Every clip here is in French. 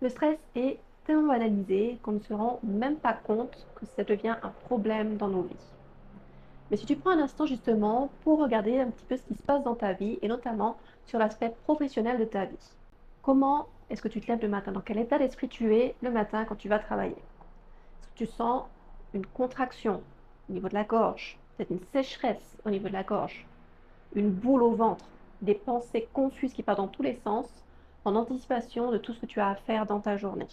Le stress est tellement banalisé qu'on ne se rend même pas compte que ça devient un problème dans nos vies. Mais si tu prends un instant justement pour regarder un petit peu ce qui se passe dans ta vie et notamment sur l'aspect professionnel de ta vie. Comment est-ce que tu te lèves le matin? Dans quel état d'esprit tu es le matin quand tu vas travailler? Est-ce que tu sens une contraction au niveau de la gorge, peut-être une sécheresse au niveau de la gorge, une boule au ventre, des pensées confuses qui partent dans tous les sens en anticipation de tout ce que tu as à faire dans ta journée?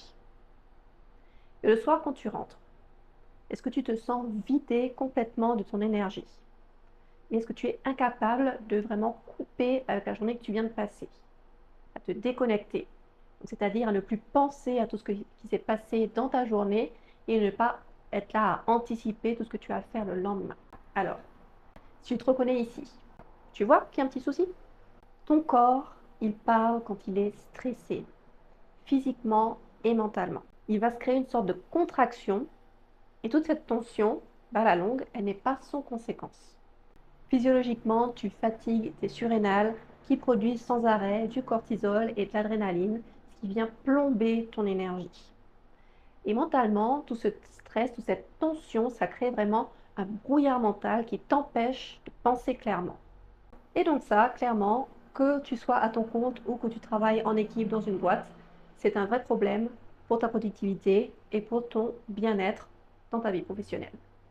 Et le soir, quand tu rentres, est-ce que tu te sens vidé complètement de ton énergie? Et est-ce que tu es incapable de vraiment couper avec la journée que tu viens de passer, à te déconnecter? Donc, c'est-à-dire à ne plus penser à tout ce qui s'est passé dans ta journée et ne pas être là à anticiper tout ce que tu vas faire le lendemain. Alors, si tu te reconnais ici, tu vois qu'il y a un petit souci? Ton corps, il parle quand il est stressé, physiquement et mentalement. Il va se créer une sorte de contraction. Et toute cette tension, à la longue, elle n'est pas sans conséquence. Physiologiquement, tu fatigues tes surrénales qui produisent sans arrêt du cortisol et de l'adrénaline, ce qui vient plomber ton énergie. Et mentalement, tout ce stress, toute cette tension, ça crée vraiment un brouillard mental qui t'empêche de penser clairement. Et donc ça, clairement, que tu sois à ton compte ou que tu travailles en équipe dans une boîte, c'est un vrai problème pour ta productivité et pour ton bien-être dans ta vie professionnelle.